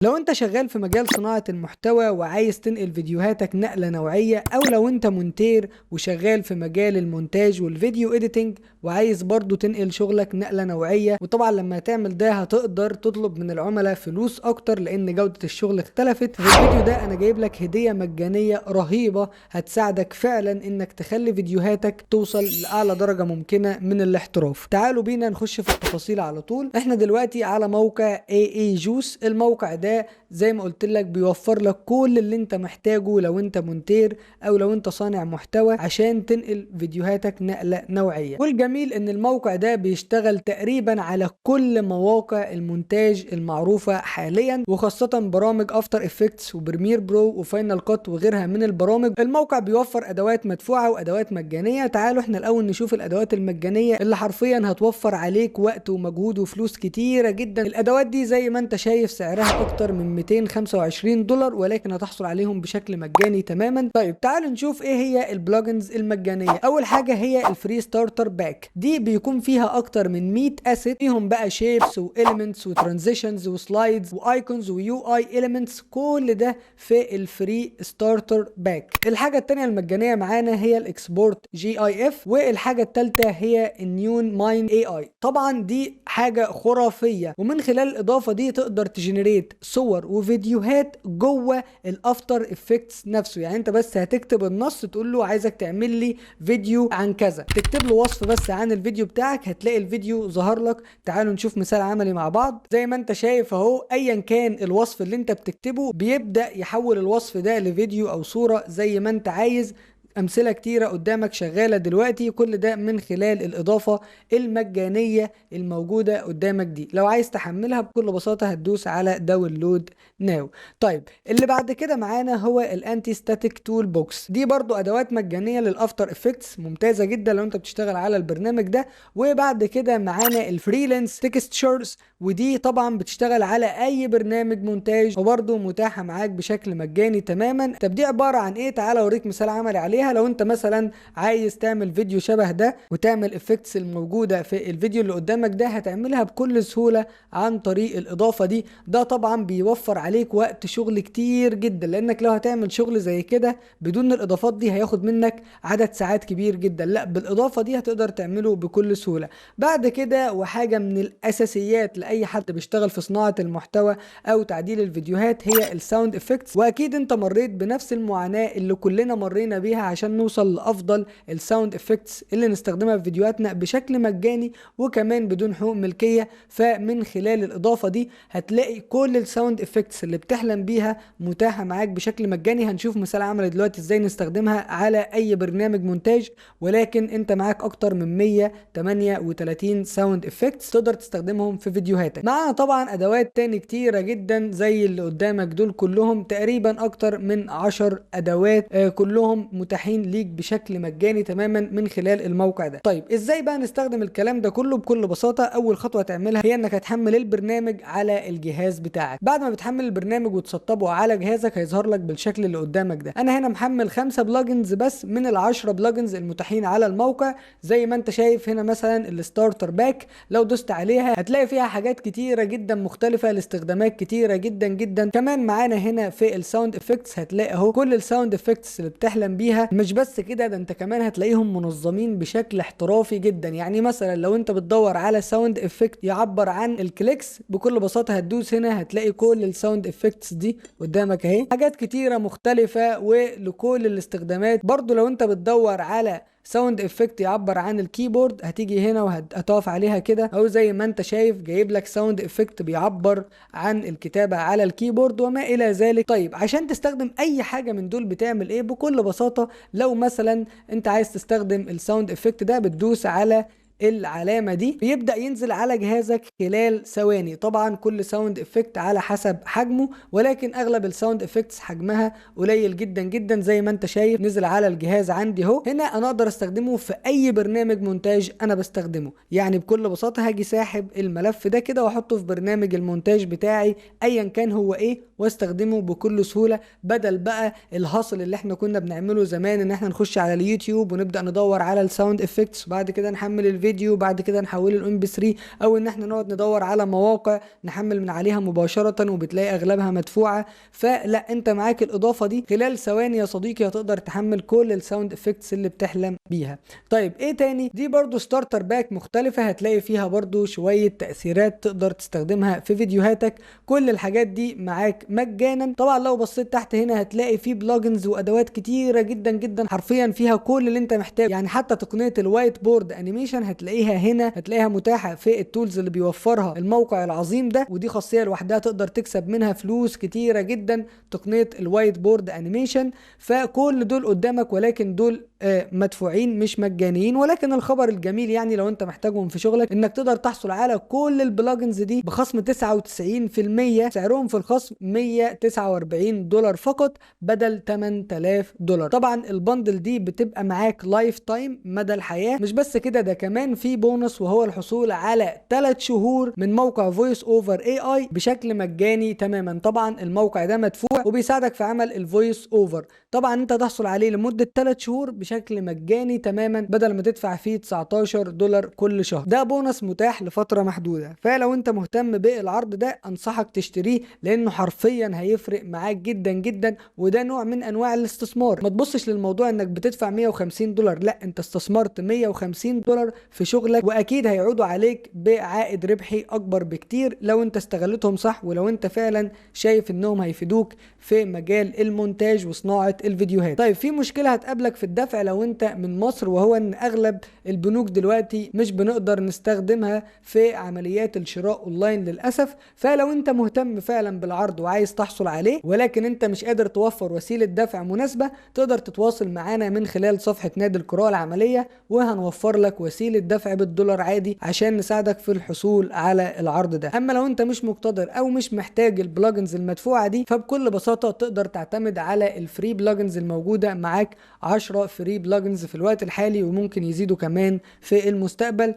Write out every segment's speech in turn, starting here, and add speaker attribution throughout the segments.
Speaker 1: لو انت شغال في مجال صناعة المحتوى وعايز تنقل فيديوهاتك نقلة نوعية، او لو انت مونتير وشغال في مجال المونتاج والفيديو اديتنج وعايز برضو تنقل شغلك نقلة نوعية، وطبعا لما تعمل ده هتقدر تطلب من العملاء فلوس اكتر لان جودة الشغل اختلفت. في الفيديو ده انا جايب لك هدية مجانية رهيبة هتساعدك فعلا انك تخلي فيديوهاتك توصل لاعلى درجة ممكنة من الاحتراف. تعالوا بينا نخش في التفاصيل على طول. احنا دلوقتي على موقع AA Juice. الموقع ده زي ما قلت لك بيوفر لك كل اللي انت محتاجه لو انت مونتير او لو انت صانع محتوى عشان تنقل فيديوهاتك نقلة نوعية. والجميل ان الموقع ده بيشتغل تقريبا على كل مواقع المونتاج المعروفة حاليا، وخاصة برامج افتر افكتس وبريمير برو وفاينل كات وغيرها من البرامج. الموقع بيوفر ادوات مدفوعة وادوات مجانية. تعالوا احنا الاول نشوف الادوات المجانية اللي حرفيا هتوفر عليك وقت ومجهود وفلوس كتيرة جدا. الادوات دي زي ما انت شايف سعرها اكتر من $225، ولكن هتحصل عليهم بشكل مجاني تماما. طيب تعالوا نشوف ايه هي البلجنز المجانيه. اول حاجه هي الفري ستارتر باك. دي بيكون فيها اكتر من 100 اسيت، فيهم بقى شيبس واليمنتس وترانزيشنز وسلايدز وايكونز ويو اي اليمنتس، كل ده في الفري ستارتر باك. الحاجه الثانيه المجانيه معانا هي الاكسبورت GIF، والحاجه الثالثه هي النيون ماين AI. طبعا دي حاجه خرافيه، ومن خلال الاضافه دي تقدر تجنريت صور وفيديوهات جوه الافتر افكتس نفسه. يعني انت بس هتكتب النص، تقول له عايزك تعمل لي فيديو عن كذا، تكتب له وصف بس عن الفيديو بتاعك، هتلاقي الفيديو ظهر لك. تعالوا نشوف مثال عملي مع بعض. زي ما انت شايف اهو، ايا كان الوصف اللي انت بتكتبه بيبدأ يحول الوصف ده لفيديو او صورة زي ما انت عايز. امثله كتيره قدامك شغاله دلوقتي، كل ده من خلال الاضافه المجانيه الموجوده قدامك دي. لو عايز تحملها بكل بساطه هتدوس على داونلود ناو. طيب اللي بعد كده معانا هو الانتي ستاتيك تول بوكس. دي برضو ادوات مجانيه للافتر افكتس، ممتازه جدا لو انت بتشتغل على البرنامج ده. وبعد كده معانا الفريلانس تكستشرز، ودي طبعا بتشتغل على اي برنامج مونتاج وبرضو متاحه معاك بشكل مجاني تماما. طب دي عباره عن ايه؟ تعال اوريك مثال عملي عليها. لو انت مثلا عايز تعمل فيديو شبه ده وتعمل افكتس الموجوده في الفيديو اللي قدامك ده، هتعملها بكل سهوله عن طريق الاضافه دي. ده طبعا بيوفر عليك وقت شغل كتير جدا، لانك لو هتعمل شغل زي كده بدون الاضافات دي هياخد منك عدد ساعات كبير جدا. لا، بالاضافه دي هتقدر تعمله بكل سهوله. بعد كده وحاجه من الاساسيات لاي حد بيشتغل في صناعه المحتوى او تعديل الفيديوهات هي الساوند افكتس. واكيد انت مريت بنفس المعاناه اللي كلنا مرينا بيها عشان نوصل لافضل الساوند افكتس اللي نستخدمها في فيديوهاتنا بشكل مجاني وكمان بدون حقوق ملكيه. فمن خلال الاضافه دي هتلاقي كل الساوند افكتس اللي بتحلم بيها متاحه معاك بشكل مجاني. هنشوف مثال عملي دلوقتي ازاي نستخدمها على اي برنامج مونتاج، ولكن انت معاك اكتر من 138 ساوند افكتس تقدر تستخدمهم في فيديوهاتك. معانا طبعا ادوات تاني كتيره جدا زي اللي قدامك دول كلهم، تقريبا اكتر من 10 ادوات كلهم متاحين ليك بشكل مجاني تماما من خلال الموقع ده. طيب ازاي بقى نستخدم الكلام ده كله؟ بكل بساطه اول خطوه تعملها هي انك هتحمل البرنامج على الجهاز بتاعك. بعد ما بتحمل البرنامج وتسطبه على جهازك هيظهر لك بالشكل اللي قدامك ده. انا هنا محمل 5 بلجنز بس من ال10 بلجنز المتاحين على الموقع. زي ما انت شايف هنا مثلا الستارتر باك، لو دوست عليها هتلاقي فيها حاجات كتيره جدا مختلفه لاستخدامات كتيره جدا جدا. كمان معانا هنا في الساوند افكتس هتلاقي اهو كل الساوند افكتس اللي بتحلم بيها. مش بس كده، ده انت كمان هتلاقيهم منظمين بشكل احترافي جدا. يعني مثلا لو انت بتدور على ساوند افكت يعبر عن الكليكس، بكل بساطه هتدوس هنا هتلاقي كل الساوند افكتس دي قدامك اهي، حاجات كتيره مختلفه ولكل الاستخدامات. برضو لو انت بتدور على ساوند افكت يعبر عن الكيبورد هتيجي هنا وهتقف عليها كده، او زي ما انت شايف جايب لك ساوند افكت بيعبر عن الكتابة على الكيبورد وما الى ذلك. طيب عشان تستخدم اي حاجة من دول بتعمل ايه؟ بكل بساطة لو مثلا انت عايز تستخدم الساوند افكت ده بتدوس على العلامة دي، بيبدأ ينزل على جهازك خلال ثواني. طبعا كل ساوند افكت على حسب حجمه، ولكن اغلب الساوند افكتس حجمها قليل جدا جدا. زي ما انت شايف نزل على الجهاز عندي اهو. هنا انا اقدر استخدمه في اي برنامج مونتاج انا بستخدمه. يعني بكل بساطة هاجي ساحب الملف ده كده واحطه في برنامج المونتاج بتاعي ايا كان هو ايه، واستخدمه بكل سهولة، بدل بقى الهاصل اللي احنا كنا بنعمله زمان ان احنا نخش على اليوتيوب ونبدأ ندور على الساوند افكتس وبعد كده نحمل الفيديو وبعد كده نحوله الام بي 3، او ان احنا نقعد ندور على مواقع نحمل من عليها مباشرة وبتلاقي اغلبها مدفوعة. فلا، انت معاك الاضافة دي خلال ثواني يا صديقي هتقدر تحمل كل الساوند افكتس اللي بتحلم بيها. طيب ايه تاني؟ دي برضو ستارتر باك مختلفة هتلاقي فيها برضو شوية تأثيرات تقدر تستخدمها في فيديوهاتك. كل الحاجات دي معاك مجانا. طبعا لو بصيت تحت هنا هتلاقي فيه بلجنز وادوات كتيرة جدا جدا، حرفيا فيها كل اللي انت محتاجه. يعني حتى تقنية الوايت بورد انيميشن هتلاقيها هنا، هتلاقيها متاحة في التولز اللي بيوفرها الموقع العظيم ده، ودي خاصية لوحدها تقدر تكسب منها فلوس كتيرة جدا، تقنية الوايت بورد انيميشن. فكل دول قدامك، ولكن دول مدفوعين مش مجانيين. ولكن الخبر الجميل يعني لو انت محتاجهم في شغلك انك تقدر تحصل على كل البلجنز دي بخصم 99%، سعرهم في الخصم $149 فقط بدل $8000. طبعا البندل دي بتبقى معاك لايف تايم مدى الحياة. مش بس كده، ده كمان في بونص وهو الحصول على 3 شهور من موقع فويس اوفر اي اي بشكل مجاني تماما. طبعا الموقع ده مدفوع وبيساعدك في عمل الفويس اوفر. طبعا انت تحصل عليه لمدة 3 شهور بشكل مجاني تماما بدل ما تدفع فيه $19 كل شهر. ده بونص متاح لفترة محدودة، فلو انت مهتم بالعرض ده انصحك تشتريه لانه حرفيا هيفرق معاك جدا جدا. وده نوع من انواع الاستثمار. ما تبصش للموضوع انك بتدفع $150، لا، انت استثمرت $150 في شغلك واكيد هيعودوا عليك بعائد ربحي اكبر بكتير لو انت استغلتهم صح، ولو انت فعلا شايف انهم هيفيدوك في مجال المونتاج وصناعة الفيديوهات. طيب في مشكلة هتقابلك في الدفع لو انت من مصر، وهو ان اغلب البنوك دلوقتي مش بنقدر نستخدمها في عمليات الشراء اونلاين للاسف. فلو انت مهتم فعلا بالعرض وعايز تحصل عليه ولكن انت مش قادر توفر وسيلة دفع مناسبة، تقدر تتواصل معانا من خلال صفحة نادي القراءة العملية وهنوفر لك وسيلة دفع بالدولار عادي عشان نساعدك في الحصول على العرض ده. اما لو انت مش مقتدر او مش محتاج البلجنز المدفوعة دي، فبكل بساطة تقدر تعتمد على الفري بلجنز الموجودة معاك. 10 فري بلجنز في الوقت الحالي وممكن يزيدوا كمان في المستقبل.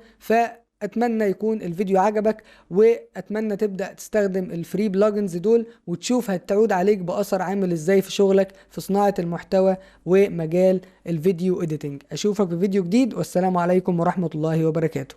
Speaker 1: اتمنى يكون الفيديو عجبك، واتمنى تبدأ تستخدم الفري بلجنز دول وتشوف هتعود عليك بأثر عامل ازاي في شغلك في صناعة المحتوى ومجال الفيديو اديتنج. اشوفك في فيديو جديد، والسلام عليكم ورحمة الله وبركاته.